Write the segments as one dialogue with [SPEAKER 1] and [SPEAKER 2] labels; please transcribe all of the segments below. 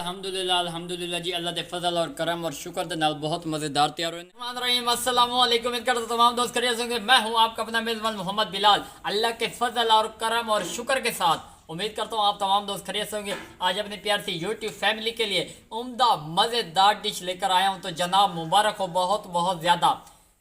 [SPEAKER 1] अल्हम्दुलिल्लाह जी अल्लाह के फजल और करम और शुक्र के नाल बहुत मज़ेदार तैयार हुए। अस्सलाम वालेकुम, उम्मीद करता तमाम दोस्त खैरियत से होंगे। मैं हूं आपका अपना मेज़बान मोहम्मद बिलाल। अल्लाह के फजल और करम और शुक्र के साथ उम्मीद करता हूं आप तमाम दोस्त खैरियत से होंगे। आज अपनी प्यार सी यूट्यूब फैमिली के लिए उम्दा मज़ेदार डिश लेकर आया हूँ। तो जनाब मुबारक हो, बहुत बहुत ज़्यादा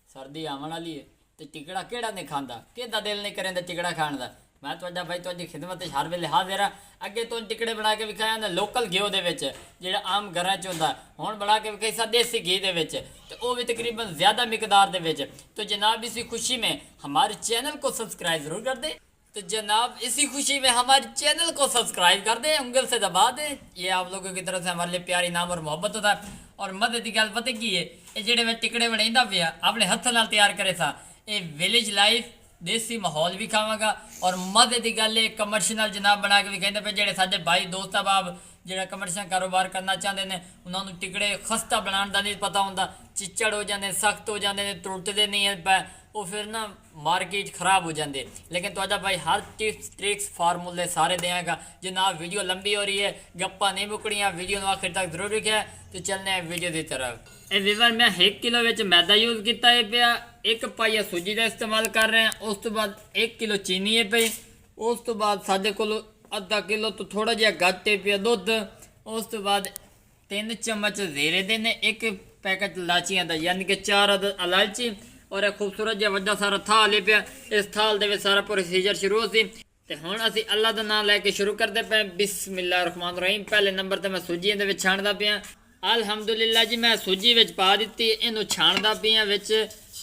[SPEAKER 1] सर्दी आवन वाली है तो टिकड़ा केड़ा नहीं खाता, किदा दिल नहीं करेंदा टिकड़ा खाण का। मैं तुहाडा भाई तुहाडी खिदमत हर वेले हाज़िर हाँ। अगे तो टिकड़े बना के विखाया ना लोकल घिओ दे विच जिहड़ा आम घरां च हुंदा, हुण बना के विखाई सा देसी घी दे विच ते ओह भी तकरीबन ज़्यादा मिकदार दे विच। तो जनाब इसी खुशी में हमारे चैनल को सब्सक्राइब ज़रूर कर दें। तो जनाब इसी खुशी में हमारे चैनल को सब्सक्राइब कर दें, उंगल से दबा दें। ये आप लोगों की तरफ से हमारे लिए प्यार इनाम और मोहब्बत होता है। और मदद की गल पता की है, ये जिहड़े मैं टिकड़े बनाइंदा पिया अपने हत्थ नाल तैयार करे सा, ये विलेज लाइफ देसी माहौल भी खावांगा और मज़े की गल कमर्शियल जनाब बना के भी कहते पे जेडे साडे भाई दोस्त अहबाब जो कमर्शियल कारोबार करना चाहते हैं उन्होंने टिकड़े खस्ता बनाने का नहीं पता होंगे, चिच्चड़ हो जाते, सख्त हो जाते, टुटते नहीं है, वो फिर ना मार्केट खराब हो जाते। लेकिन तो भाई हर टिप्स ट्रिक्स फार्मूले सारे देगा। जनाब वीडियो लंबी हो रही है, गप्पा नहीं मुकड़ियाँ, वीडियो आखिर तक जरूर रखा। तो चलने हैं वीडियो की तरफ। ये वीवर मैं 1 किलो मैदा यूज़ किया है पिया, 1 पाइया सूजी का इस्तेमाल कर रहे हैं। उस तो बाद 1 किलो चीनी है पई, उस तो बाद साढ़े को आधा किलो तो थोड़ा जहा घट है पिया दुध, उस तो बाद 3 चम्मच जीरे देने, 1 पैकेट इलाचियाँ का यानी कि 4 इलायची और एक खूबसूरत जहा वड्डा सारा थाल है पिया। इस थाल दे सारा प्रोसीजर शुरू सी। तो हुण असीं अल्लाह का नाम लैके शुरू करते पे। बिस्मिल्लाहिर्रहमानिर्रहीम। पहले नंबर तो मैं सूजी दे विच छाणदा पिया। अल्हम्दुलिल्लाह जी मैं सूजी विच पा दी, इनू छाणदा पिया विच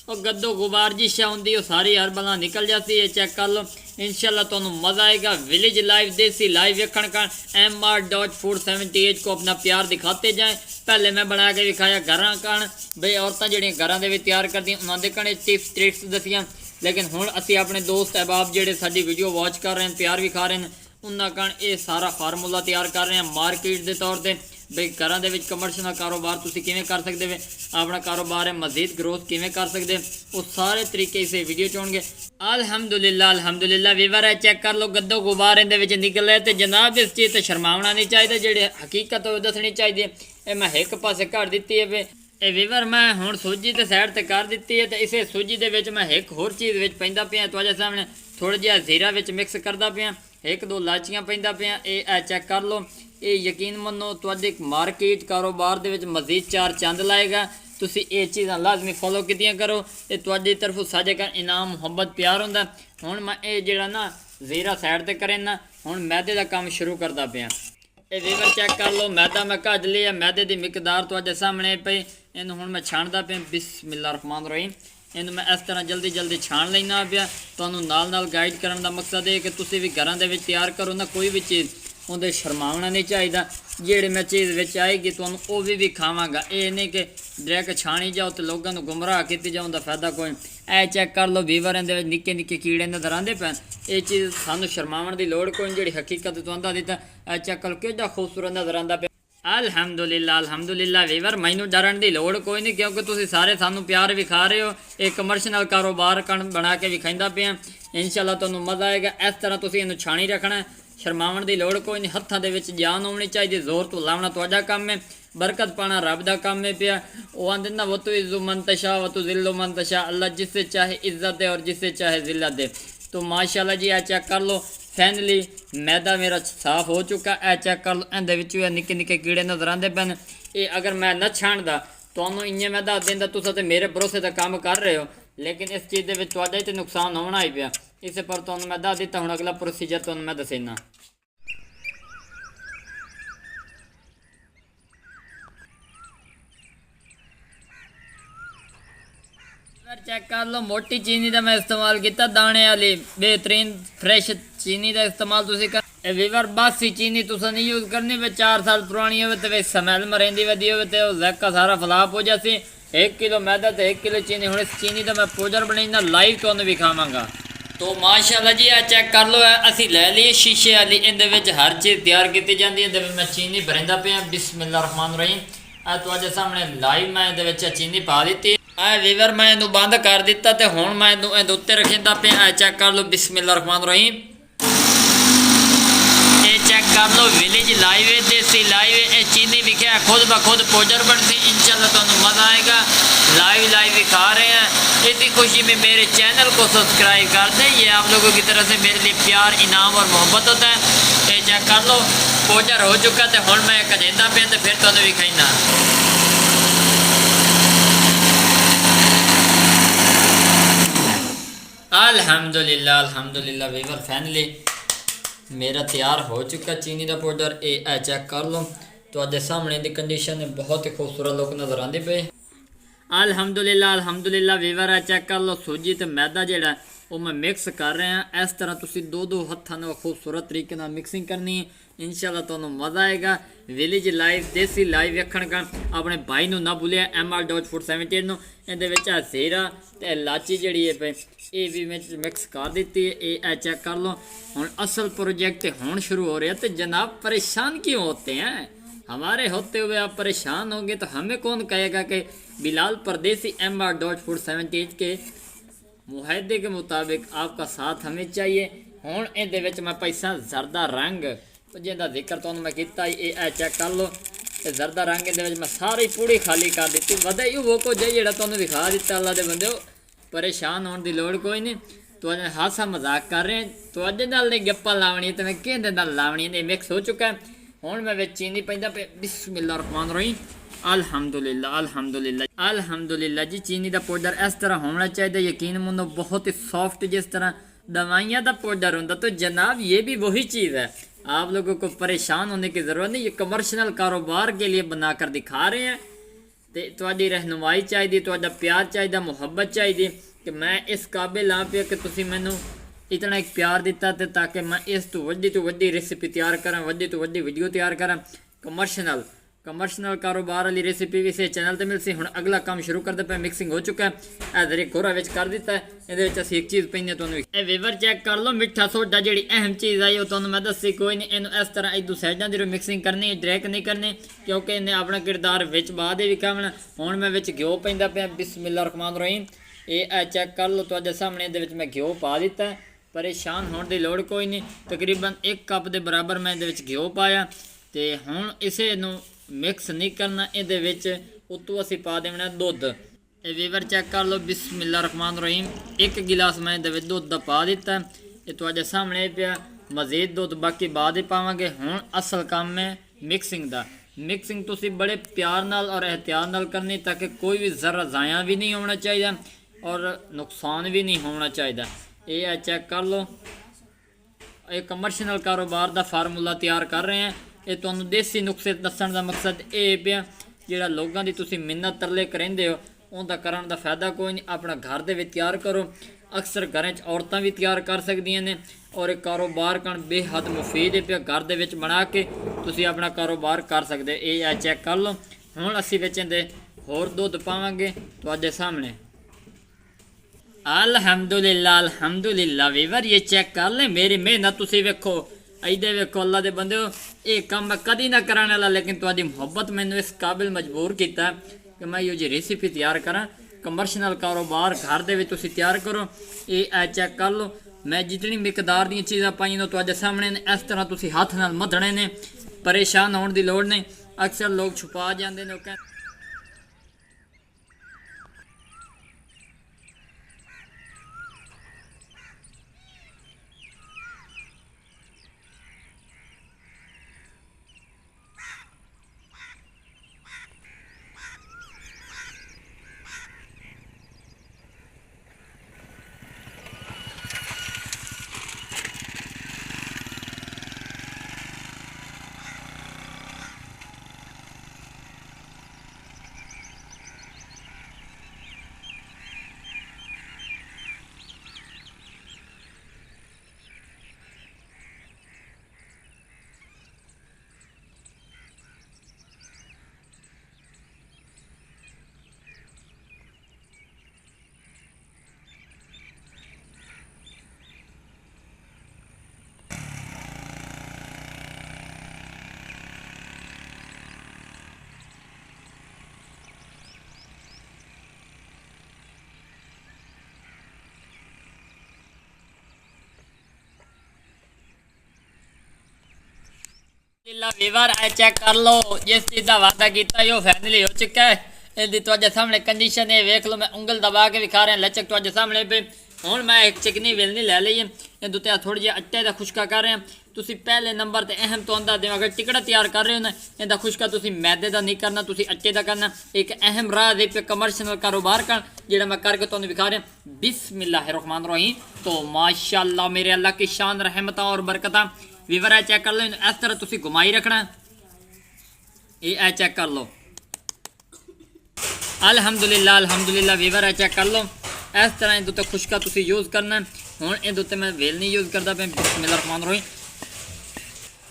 [SPEAKER 1] और गद्दो गुबार जी शा होंदी वो सारी हर बला निकल जाती है। चेक कर लो, इंशाल्लाह तुहानू मज़ा आएगा। विलेज लाइफ देसी लाइफ वेखण का MR.Food78 को अपना प्यार दिखाते जाएँ। पहले मैं बना के दिखाया घरां कण बई औरतां जिहड़ियां घरां दे विच तैयार करदियां उन्हां दे कण टिप्स ट्रिक्स दसियां। लेकिन हुण असीं अपने दोस्त अहबाब जिहड़े साडी वीडियो वॉच कर रहे हैं, प्यार भी खा रहे हैं, उन्हां कण ये सारा फार्मूला तैयार कर रहे हैं मार्केट के तौर पर। बई घरां दे विच कमर्शियल कारोबार तुसीं किवें कर सकदे वे, अपना कारोबार है मज़ीद ग्रोथ किवें कर सकदे, वो सारे तरीके इस वीडियो च होणगे। अल्हम्दुलिल्लाह वीवर है, चेक कर लो गद्दो गुबार इहदे विच निकले। तो जनाब इस चीज़ ते शर्मावना नहीं चाहिए, जिहड़ी हकीकत हो दसनी चाहिए। ये मैं एक पासे कट दी है वे ये वीवर मैं हुण सूजी ते साइड ते कर दी है। तो इसे सूजी दे विच मैं एक होर चीज़ विच पैंदा पिया, तुहाडे सामने थोड़ा जिहा जीरा विच मिक्स करदा पिया, 1-2 इलायचियां पैंदा पिया। ये चेक कर लो, ये यकीन मनो तुहाडे मार्केट कारोबार दे विच मज़ीद 4 चंद लाएगा। तुसीं ये चीज़ां लाजमी फॉलो कीतियां करो, ये तुहाडी तरफों साडे घर इनाम मुहब्बत प्यार हुंदा। हुण मैं ये जिहड़ा ना जीरा साइड ते करे ना, हुण मैदे दा काम शुरू करदा पिया। ये वीवर चेक कर लो, मैदा मैं कढ लिया, मैदे की मिकदार तुहाडे सामने पई। इनू हुण मैं छाणदा पिया। बिस्मिल्लाहिर्रहमानिर्रहीम। इनू मैं इस तरह जल्दी जल्दी छाण लेना पिया। तुहानू नाल नाल गाइड करने का मकसद है कि तुसीं भी घरां दे विच तैयार करो ना, कोई भी चीज़ उन्हें शर्मावना नहीं चाहिए। जेड़ी मैं चीज़ विच आएगी तुहानू वो भी खावांगा, ये नहीं कि डायरेक्ट छाणी जाओ तो लोगों को गुमराह की जाओ, का फायदा कोई। ऐ चेक कर लो वीवर इहदे विच निक्के निक्के कीड़े नज़र आते पे। ये चीज़ सानू शर्मावन की लोड़ कोई, जी हकीकत तुहानू दिता। ऐ चेक कर लो कितना खूबसूरत नज़र आता पे। अल्हम्दुलिल्लाह वीवर मैनू डरन की लोड़ कोई नहीं, क्योंकि तुसीं सारे सानू प्यार भी खा रहे हो। एक कमर्शियल कारोबार कण बना के विखाइंदा पिया। इंशाल्लाह तुहानू मज़ा आएगा। इस तरह तुसीं इहनू छाणी रखना, शर्मावन की लोड़ कोई नहीं। हत्थां दे विच जान होनी चाहिए, जोर तो लावना तुहाडा काम है, बरकत पाना रब दा काम है पिया। वो आंदे ना वो तो इज़्ज़ु मन तशा व तो ज़िल्लु मन तशा, अल्लाह जिससे चाहे इज़्ज़त दे और जिससे चाहे ज़िल्लत दे। तो माशाल्लाह जी, चेक कर लो फाइनली मैदा मेरा साफ हो चुका। है चेक कर लो, इहदे विच निक्के निक्के कीड़े नज़र आते पे। ये अगर मैं न छाणदा तुहानू इ'यां मैं दस दिंदा, तुसीं ते मेरे भरोसे दा काम कर रहे हो, लेकिन इस चीज़ दे विच तुहाडा ते नुकसान होना ही पिया। इस पर तुहानू मैं दस दिता, हुण अगला प्रोसीजर तुहानू मैं दसेना। चेक कर लो, मोटी चीनी का मैं इस्तेमाल किया, दाने वाली बेहतरीन फ्रैश चीनी का इस्तेमाल तुसीं कर। वीवर बासी चीनी तुसें नहीं यूज़ करनी, वे 4 साल पुरानी हो तो स्मैल मरेंदी वधी हो तो जैका सारा फलाप हो जाती। 1 किलो मैदा तो 1 किलो चीनी। हुण इस चीनी का मैं पाउडर बनाईना लाइव तुहानू विखावांगा। तो माशाल्लाह जी आ चेक कर लो, असी लै ली शीशे वाली, इहदे विच हर चीज़ तैयार की जाती है। मैं चीनी भरिंदा पिया। बिस्मिल्लाहिर्रहमानिर्रहीम। आ तुहाडे सामने लाइव मैं इहदे विच चीनी पा दी। आ वीवर मैं इनू बंद कर दिता तो हुण मैं इनू इहदे उत्ते रखिंदा पिया। चेक कर लो, बिस्मिल्लाहिर्रहमानिर्रहीम। ये चेक कर लो विलेज लाइव है, देसी लाइव है, चीनी लिखा है, खुद ब खुद पाउडर बनती। इंशाल्लाह तुहानू मज़ा आएगा। लाइव दिखा रहे हैं। इसी खुशी में मेरे चैनल को सब्सक्राइब कर दें। ये आप लोगों की तरफ से मेरे लिए प्यार, इनाम और मोहब्बत होता है। ये चेक कर लो पाउडर हो चुका तो हुण मैं कजेंदा पे तो फिर तुहानू विखाइना। अल्हम्दुलिल्लाह अल्हम्दुलिल्लाह वीवर फैनली मेरा तैयार हो चुका चीनी का पाउडर। ये चेक कर लो तो सामने की कंडीशन है, बहुत ही खूबसूरत लुक नज़र आते पे। अल्हम्दुलिल्लाह अल्हम्दुलिल्लाह वीवर है चेक कर लो सूजी तो मैदा जोड़ा वो मैं मिक्स कर रहा हैं। इस तरह तुसी दो हत्थों नाल खूबसूरत तरीके नाल मिक्सिंग करनी है। इंशाल्लाह तुहानू मज़ा आएगा। विलेज लाइव देसी लाइव वेखण का अपने भाई नू ना भूलिया MR.478 नू। इहदे विच जीरा ते इलाची जिहड़ी है पे ये भी मिक्स कर दी है। ये चेक कर लो हुण असल प्रोजेक्ट हुण शुरू हो रहा है। तो जनाब परेशान क्यों होते हैं? हमारे होते हुए आप परेशान होंगे तो हमें कौन कहेगा कि बिलाल परदेसी MR.478 के मुआहदे के मुताबिक आपका साथ हमें चाहिए। हुण इहदे विच मैं पैसा जरदा रंग जिहदा जिक्र तुहानू मैं कीता ये चेक कर लो। ये जरदा रंग इहदे विच मैं सारी पूड़ी खाली कर दी। वधाई वो कुछ है जिहड़ा तुहानू दिखा दिता। अल्लाह दे बंदे परेशान होने की लोड़ कोई नहीं। तो अज हासा मजाक कर रहे हैं। तो अज नाल नहीं गप्पा लावनी तो मैं किहदे नाल लावनी ने मिक्स हो चुका है। हुण मैं विच चीनी पैंदा पे। बिस्मिल्लाह रहमान रहीम अल्हम्दुलिल्लाह अल्हम्दुलिल्लाह अल्हम्दुलिल्लाह जी। चीनी का पाउडर इस तरह होना चाहिए, यकीन मानो बहुत ही सॉफ्ट जिस तरह दवाइयाँ का पाउडर होता। तो जनाब ये भी वही चीज़ है। आप लोगों को परेशान होने की ज़रूरत नहीं। ये कमर्शियल कारोबार के लिए बनाकर दिखा रहे हैं। तो तुहाडी रहनुमाई चाहिए, तुहाडा प्यार चाहिए, मुहब्बत चाहिए कि मैं इस काबिल हाँ पे कि तुसीं मैनू इतना एक प्यार दिता ते ताकि मैं इस तो वड्डी रेसिपी तैयार करा, वड्डी तो वड्डी वीडियो तैयार करा। कमर्शियल कारोबार वाली रेसिपी भी इस चैनल पर मिल सी। हुण अगला काम शुरू करते पे। मिक्सिंग हो चुका है। इधर एक होरा विच कर दिता है। ये असीं एक चीज़ पैंने तुहानू ए वीवर चेक कर लो। मिठा सोडा जिहड़ी अहम चीज़ आई वो तुहानू मैं दसी कोई नहीं। इनू इस तरह इदू साइडां दी मिक्सिंग करनी है, डायरेक्ट नहीं करनी क्योंकि इन्हें अपना किरदार विच बाद विखावना। हुण मैं विच घ्यो पैंदा पिया। बिस्मिल्लाह रहमान रहीम। ये चेक कर लो तुहाडे सामने इहदे विच मैं घ्यो पा दिता है। परेशान होने की लोड़ कोई नहीं। तकरीबन 1 कप के बराबर मैं इहदे विच घ्यो पाया। तो हुण इसे नू मिक्स नहीं करना। ये उतों असी पा देना दुध। ये वीवर चेक कर लो। बिस्मिल्लाह रहमान रहीम 1 गिलास मैं ये दुध का पा दिता। ये तुहाडे सामने पिया। मजीद दुध बाकी बाद ही पावांगे। हुण असल काम है मिक्सिंग का। मिक्सिंग तुसी बड़े प्यार नाल और एहतियात नाल करनी ताकि कोई भी ज़रा ज़ाया भी नहीं होना चाहिए और नुकसान भी नहीं होना चाहिए। ये चेक कर लो। ये कमर्शियल कारोबार का फार्मूला तैयार कर रहे हैं। ये तुहानू देसी नुस्खे दस्सण का मकसद ये पिया जिहड़ा लोगों की तुसीं मिन्नत तरले करेंदे हो उनका करन दा फायदा कोई नहीं। अपना घर दे विच तैयार करो। अक्सर घरें च औरतां भी तैयार कर सकदियां ने और एक कारोबार करन बेहद मुफीद है पिया। घर दे विच बना के तुसीं अपना कारोबार कर सकदे। ये चेक कर लो। हुण असीं विच इहदे होर दुध पावांगे तुहाडे सामने। अल्हम्दुलिल्लाह अल्हम्दुलिल्लाह वीवर ये चेक कर ले मेरी मेहनत तुसीं वेखो। इधे वेखो अल्लाह दे बंदे ये काम मैं कदी ना कराने वाला लेकिन तुहाडी मुहब्बत मैनू इस काबिल मजबूर किया कि मैं यो जी रेसिपी तैयार करा। कमर्शियल कारोबार घर दे विच तुसीं तैयार करो। ये चेक कर लो। मैं जितनी मिकदार दी चीज़ां पाई ने तुहाडे सामने ने। इस तरह तुसीं हथ नाल मधने ने। परेशान होने की लोड़ नहीं। अक्सर लोग छुपा जाते हैं। अल्हम्दुलिल्लाह वीवर ए चेक कर लो जिस चीज़ का वादा किया वो फाइनली हो चुका है। इसकी तुहाडे सामने कंडीशन है वेख लो। मैं उंगल दबा के विखा रहा लचक तुहाडे सामने पे। हुण मैं एक चिकनी वेलनी लै ली है ये उत्ते थोड़ी जी आटे का खुशका कर रहे हैं। तुसी पहले नंबर ते अहम तो आंदा देव अगर टिकड़ा तैयार कर रहे हो ना इहदा खुशका तुसी मैदे का नहीं करना तुसी आटे का करना। एक अहम राह दे पे कमर्शियल कारोबार कर जिहड़ा मैं करके तुहानूं विखा रहा बिस्मिल्लाहिर्रहमानिर्रहीम। तो माशाअल्लाह मेरे अल्लाह की शान रहमत और बरकत वीवर है चेक कर लो इस तरह तुसी घुमाई रखना ये चेक कर लो। अल्हम्दुलिल्लाह अल्हम्दुलिल्लाह वीवर है चेक कर लो इस तरह इहदे उत्ते खुशका तुसी यूज़ करना। हुण इहदे उत्ते मैं वेल नहीं यूज़ करता पे बिस्मिल्लाहिर्रहमानिर्रहीम।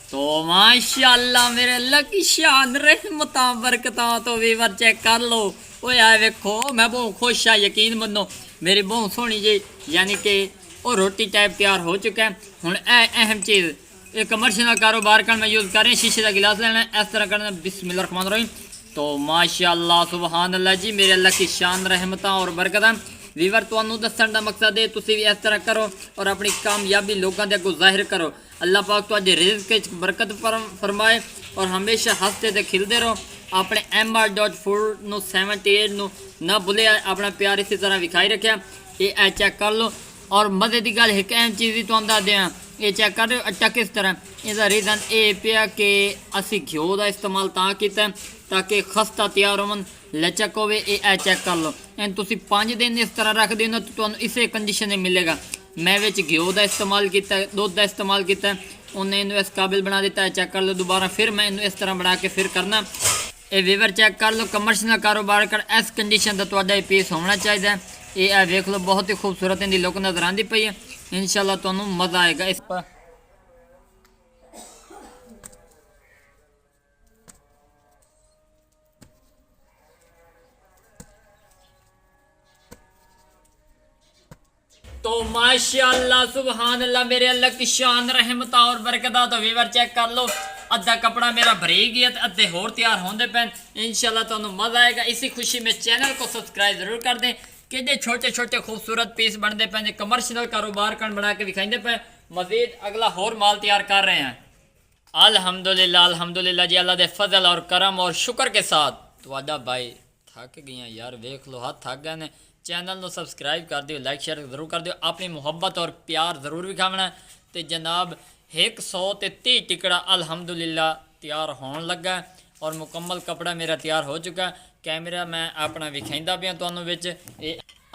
[SPEAKER 1] तो माशाअल्लाह मेरे अल्लाह की शान रहमत बरकत। तो वीवर चेक कर लो ओए आए वेखो मैं बहुत खुश हाँ यकीन मनो मेरी बहुत सोहनी जी यानी कि वो रोटी टाइप तैयार हो चुका है। हुण अहम चीज़ एक कमर्शियल कारोबार कर मैं यूज़ कर रही शीशे का गिलास लेना इस तरह करना बिस्मिल्लाहिर्रहमानिर्रहीम। तो माशाअल्लाह सुबहान अल्लाह जी मेरे अल्लाह की शान रहमत और बरकत वीवर तुहानूं दस्सण दा मकसद है तुसीं भी इस तरह करो और अपनी कामयाबी लोगों के अगों जाहिर करो। अल्लाह पाक तुहाडे रिज़्क़ विच बरकत फरमाए और हमेशा हंसते ते खिलते रहो। अपने mr.food नूं 78 नूं ना भुलिया अपना प्यार इसी तरह विखाई रखिया ये चेक कर लो। और मज़े की गल एक अहम चीज़ ही तुहानूं दस दें ये चेक कर रहे हो आटा किस तरह इसका रीज़न ये पिया कि असी घ्यो का इस्तेमाल तां कीता ताकि खस्ता तैयार होवन लचक होवे। ये चेक कर लो इन तुसी 5 दिन इस तरह रख देना तो तुहानूं इसे कंडीशन में मिलेगा। मैं विच घ्यो का इस्तेमाल किया दुध का इस्तेमाल किया उन्हें इन्हू इस काबिल बना दिता है। चेक कर लो दोबारा फिर मैं इन्हू इस तरह बना के फिर करना ये वीवर चेक कर लो कमर्शियल कारोबार कर इस कंडीशन का तुहाडा पीस होना चाहिए। ये वेख लो बहुत ही खूबसूरत इनकी लुक नजर आती पई है इंशाल्लाह तुहानूं मज़ा आएगा इस पर। तो माशाअल्लाह सुबहान अल्लाह मेरे अल्लाह की शान रहमत और बरकत। तो वीवर चेक कर लो अद्धा कपड़ा मेरा भरी गया तो अद्धे होर तैयार होंदे पैन इंशाल्लाह तुहानूं मज़ा आएगा। इसी खुशी में चैनल को सब्सक्राइब जरूर कर दें कि जे छोटे छोटे खूबसूरत पीस बनते पे कमर्शियल कारोबार कर बना के विखाइंदे पे मजीद अगला होर माल तैयार कर रहे हैं। अल्हम्दुलिल्लाह अल्हम्दुलिल्लाह जी अल्लाह दे फजल और करम और शुक्र के साथ तुहाडा भाई थक गया यार वेख लो हाथ थक गए ने। चैनल को सब्सक्राइब कर दियो लाइक शेयर जरूर कर दियो अपनी मुहब्बत और प्यार जरूर विखावना। तो जनाब 130 टिकड़ा अल्हम्दुलिल्लाह तैयार होने लगा और मुकम्मल कपड़ा मेरा तैयार हो चुका। कैमरा मैं अपना विखाइंदा पिया तुहानूं विच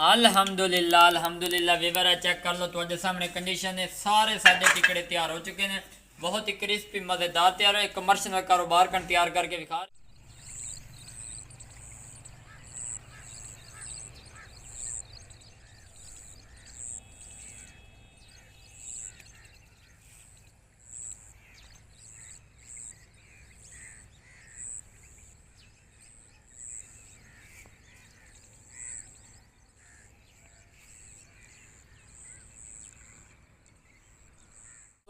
[SPEAKER 1] अल्हम्दुलिल्लाह अल्हम्दुलिल्लाह वीवर है चेक कर लो तुहाडे सामने कंडीशन है सारे साडे टिकड़े तैयार हो चुके हैं बहुत ही क्रिस्पी मज़ेदार तैयार है। कमर्शियल कारोबार कर तैयार करके विखा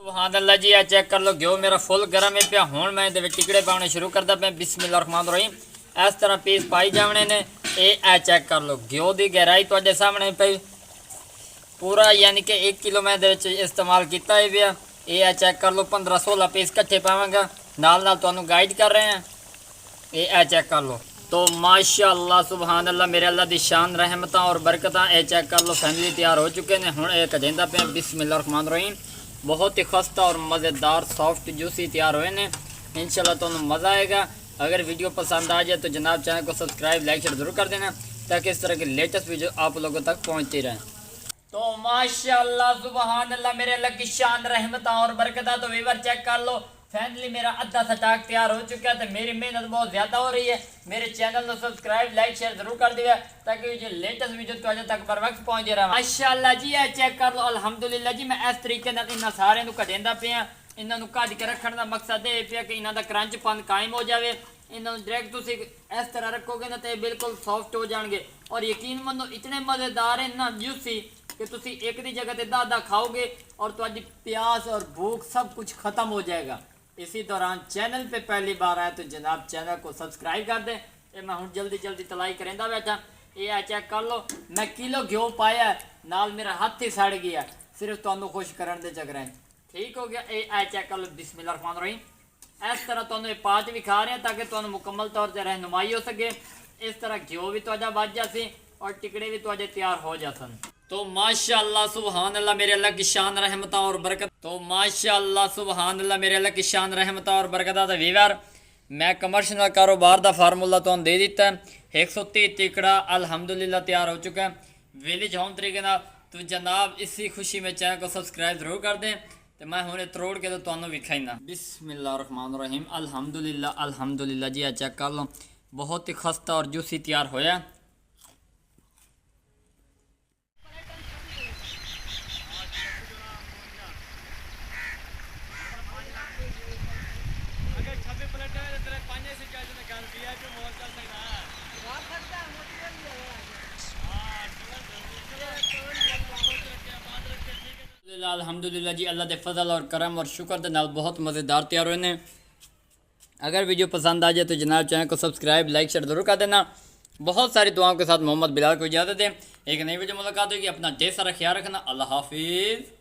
[SPEAKER 1] सुभान अल्लाह जी आ चेक कर लो घ्यो मेरा फुल गर्म है पिया। हुण मैं इहदे विच टिकड़े पाने शुरू करदा पिया बिस्मिल्लाहिर्रहमानिर्रहीम। इस तरह पीस पाई जाने ने ये चेक कर लो घ्यो की गहराई तुहाडे सामने पई पूरा यानी कि 1 किलो मैं इस्तेमाल किया है पिया। ये चेक कर लो 15-16 पीस कट्ठे पावांगा नाल नाल तुहानूं गाइड कर रहे हैं ये चेक कर लो। तो माशाअल्लाह सुभान अल्लाह मेरे अल्लाह की शान रहमत और बरकत ये चेक कर लो फैमिली तैयार हो चुके हैं। हुण एक कजेंदा पे बिस्मिल्लाहिर्रहमानिर्रहीम बहुत ही खस्ता और मज़ेदार सॉफ्ट जूसी तैयार हुए हैं इंशाल्लाह तुहानूं मज़ा आएगा। अगर वीडियो पसंद आ जाए तो जनाब चैनल को सब्सक्राइब लाइक शेयर जरूर कर देना ताकि इस तरह की लेटेस्ट वीडियो आप लोगों तक पहुँचती रहें। तो माशाअल्लाह सुभान अल्लाह मेरे अल्लाह की शान रहमत और बरकत। तो वीवर चेक कर लो फाइनली मेरा अद्धा स्टॉक तैयार हो चुका है। तो मेरी मेहनत बहुत ज़्यादा हो रही है मेरे चैनल को सब्सक्राइब लाइक शेयर जरूर कर दिया ताकि जो लेटेस्ट वीडियो तुहाडे तक बर वक्त पहुँच रहा है। माशाअल्लाह जी ये चेक कर लो अल्हम्दुलिल्लाह जी मैं इस तरीके इन्होंने सारे कटेंदा पिया। इन्होंने कट के रखने का मकसद ये पिया कि इन्हों का क्रंचपन कायम हो जाए। इन्होंने डायरेक्ट तुम इस तरह रखोगे ना तो बिल्कुल सॉफ्ट हो जाएंगे और यकीन मनो इतने मज़ेदार है ना जूसी कि तुम एक दी जगह पर दादा खाओगे और तुम्हारी प्यास और भूख सब कुछ ख़त्म हो जाएगा। इसी दौरान चैनल पे पहली बार आए तो जनाब चैनल को सब्सक्राइब कर दें। ये मैं हूँ जल्दी जल्दी तलाई करेंदा बैठा। ये चेक कर लो मैं किलो घ्यो पाया नाल मेरा हाथ ही सड़ गया सिर्फ तुहानूं खुश करने के चक्कर ठीक हो गया। ये चेक कर लो बिस्मिल्लाहिर्रहमानिर्रहीम इस तरह तुहानू पा के विखा रहे हैं ताकि तुहानू मुकम्मल तौर पर रहनुमाई हो सके। इस तरह घ्यो भी तुहाडा बच जासी और टिकड़े भी तुहाडे तैयार हो जासन। तो माशाअल्लाह सुभान अल्लाह मेरे अल्लाह की शान रहमत और बरकत। तो माशाअल्लाह सुभान अल्लाह मेरे अल्लाह की शान रहमत और बरकत। वीवर मैं कमर्शियल कारोबार का फार्मूला तो दे दिता है। 130 टिकड़ा अल्हम्दुलिल्लाह तैयार हो चुका है विलेज होम तरीके ना। तो जनाब इसी खुशी में चैनल को सब्सक्राइब जरूर कर दें। तो मैं हुणे तरोड़ के तो तुहानू विखाईना। बिस्मिल्लाहिर्रहमानिर्रहीम अल्हम्दुलिल्लाह अल्हम्दुलिल्लाह जी आ चेक कर लो बहुत ही खस्ता और जूसी तैयार होया। अल्हम्दुलिल्लाह जी अल्लाह के फजल और करम और शुक्र के नाल बहुत मज़ेदार तैयार हुए हैं। अगर वीडियो पसंद आ जाए तो जनाब चैनल को सब्सक्राइब लाइक शेयर जरूर कर देना। बहुत सारी दुआओं के साथ मोहम्मद बिलाल को इजाज़त दें। एक नई वीडियो मुलाकात होगी। अपना ढेर सारा ख्याल रखना। अल्लाह हाफिज़।